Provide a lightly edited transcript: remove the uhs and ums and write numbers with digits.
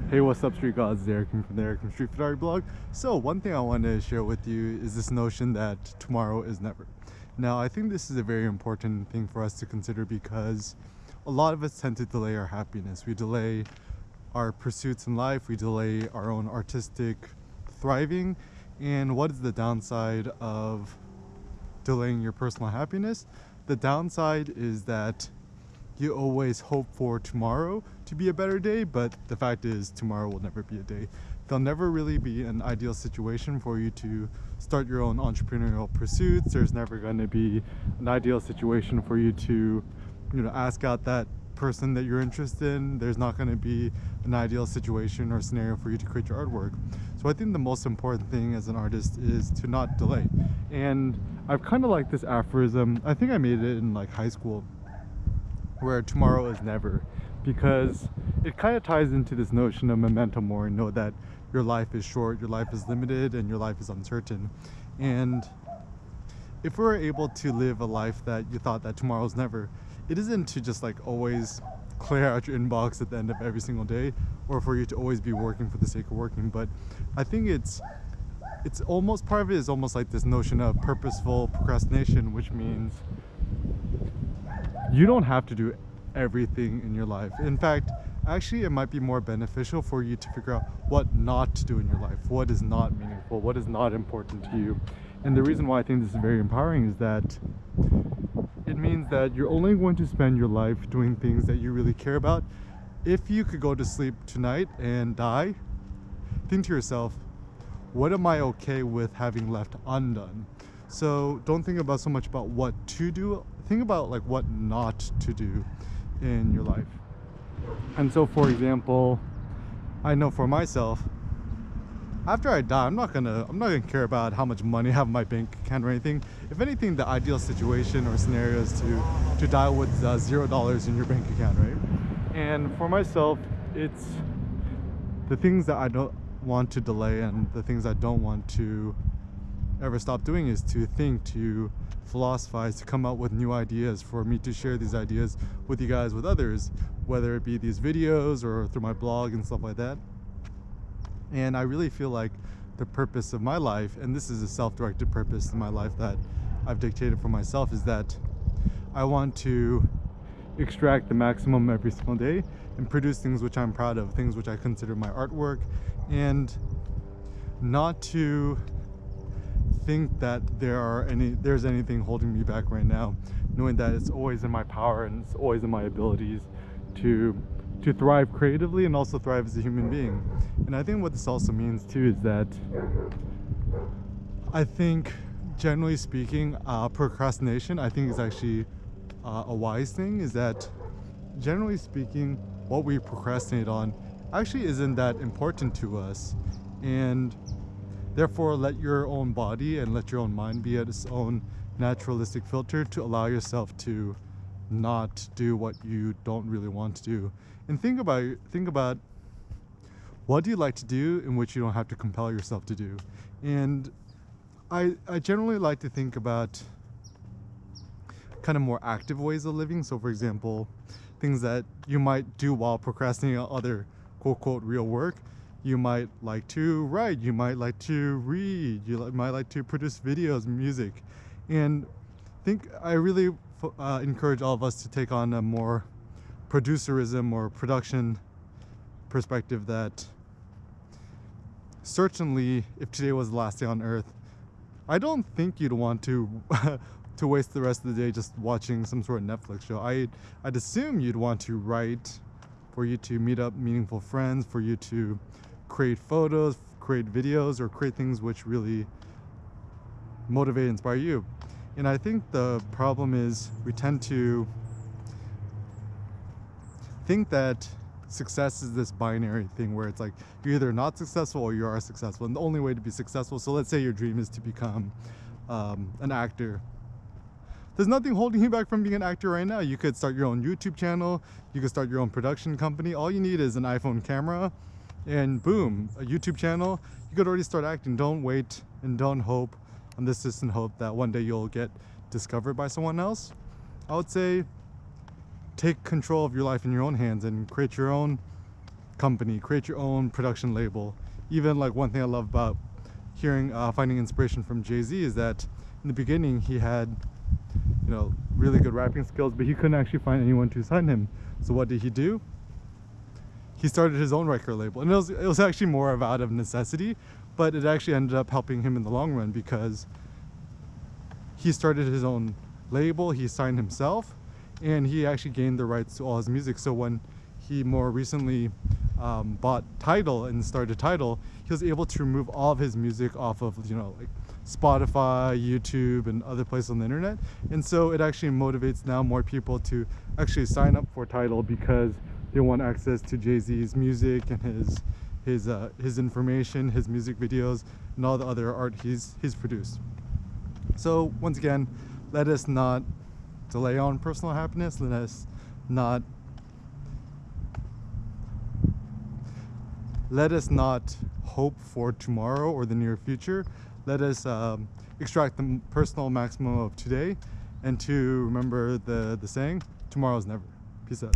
Hey, what's up, Street Gods? It's Eric from the Eric from Street Photography blog. So, one thing I want to share with you is this notion that tomorrow is never. Now, I think this is a very important thing for us to consider because a lot of us tend to delay our happiness. We delay our pursuits in life, we delay our own artistic thriving. And what is the downside of delaying your personal happiness? The downside is that you always hope for tomorrow to be a better day, but the fact is tomorrow will never be a day. There'll never really be an ideal situation for you to start your own entrepreneurial pursuits. There's never going to be an ideal situation for you to, ask out that person that you're interested in. There's not going to be an ideal situation or scenario for you to create your artwork. So I think the most important thing as an artist is to not delay. And I've kind of like this aphorism. I think I made it in like high school, where tomorrow is never, because it kind of ties into this notion of memento mori. Know that your life is short, your life is limited, and your life is uncertain. And if we're able to live a life that you thought that tomorrow's never, it isn't to just like always clear out your inbox at the end of every single day, or for you to always be working for the sake of working. But I think it's almost, part of it is almost like this notion of purposeful procrastination, which means you don't have to do everything in your life. In fact, actually, it might be more beneficial for you to figure out what not to do in your life, what is not meaningful, what is not important to you. And the reason why I think this is very empowering is that it means that you're only going to spend your life doing things that you really care about. If you could go to sleep tonight and die, think to yourself, what am I okay with having left undone? So don't think about so much about what to do, think about like what not to do in your life. And so, for example, I know for myself, after I die, I'm not gonna care about how much money I have in my bank account or anything. If anything, the ideal situation or scenario is to die with $0 in your bank account, right? And for myself, it's the things that I don't want to delay and the things I don't want to ever stop doing is to think, to philosophize, to come up with new ideas, for me to share these ideas with you guys, with others, whether it be these videos or through my blog and stuff like that. And I really feel like the purpose of my life, and this is a self-directed purpose in my life that I've dictated for myself, is that I want to extract the maximum every single day and produce things which I'm proud of, things which I consider my artwork, and not to think that there's anything holding me back right now, knowing that it's always in my power and it's always in my abilities to thrive creatively and also thrive as a human being. And I think what this also means too is that I think, generally speaking, procrastination, I think, is actually a wise thing. Is that, generally speaking, what we procrastinate on actually isn't that important to us, and therefore let your own body and let your own mind be at its own naturalistic filter to allow yourself to not do what you don't really want to do. And think about what do you like to do in which you don't have to compel yourself to do. And I generally like to think about kind of more active ways of living. So for example, things that you might do while procrastinating on other quote real work. You might like to write, you might like to read, you might like to produce videos, music. And I really encourage all of us to take on a more producerism or production perspective, that certainly if today was the last day on earth, I don't think you'd want to to waste the rest of the day just watching some sort of Netflix show. I'd assume you'd want to write, for you to meet up meaningful friends, for you to create photos, create videos, or create things which really motivate and inspire you. And I think the problem is we tend to think that success is this binary thing where it's like you're either not successful or you are successful, and the only way to be successful, so let's say your dream is to become an actor, there's nothing holding you back from being an actor right now. You could start your own YouTube channel, you could start your own production company. All you need is an iPhone camera and boom, a YouTube channel. You could already start acting. Don't wait and don't hope on this distant hope that one day you'll get discovered by someone else. I would say take control of your life in your own hands and create your own company, create your own production label. Even like one thing I love about finding inspiration from Jay-Z is that in the beginning he had, you know, really good rapping skills, but he couldn't actually find anyone to sign him. So what did he do? He started his own record label, and it was actually more of out of necessity, but it actually ended up helping him in the long run because he started his own label, he signed himself, and he actually gained the rights to all his music. So when he more recently bought Tidal and started Tidal, he was able to remove all of his music off of, you know, like Spotify, YouTube, and other places on the internet. And so it actually motivates now more people to actually sign up for Tidal because they want access to Jay-Z's music and his information, his music videos, and all the other art he's produced. So once again, let us not delay on personal happiness. Let us not hope for tomorrow or the near future. Let us extract the personal maximum of today, and to remember the saying, tomorrow's never. Peace out.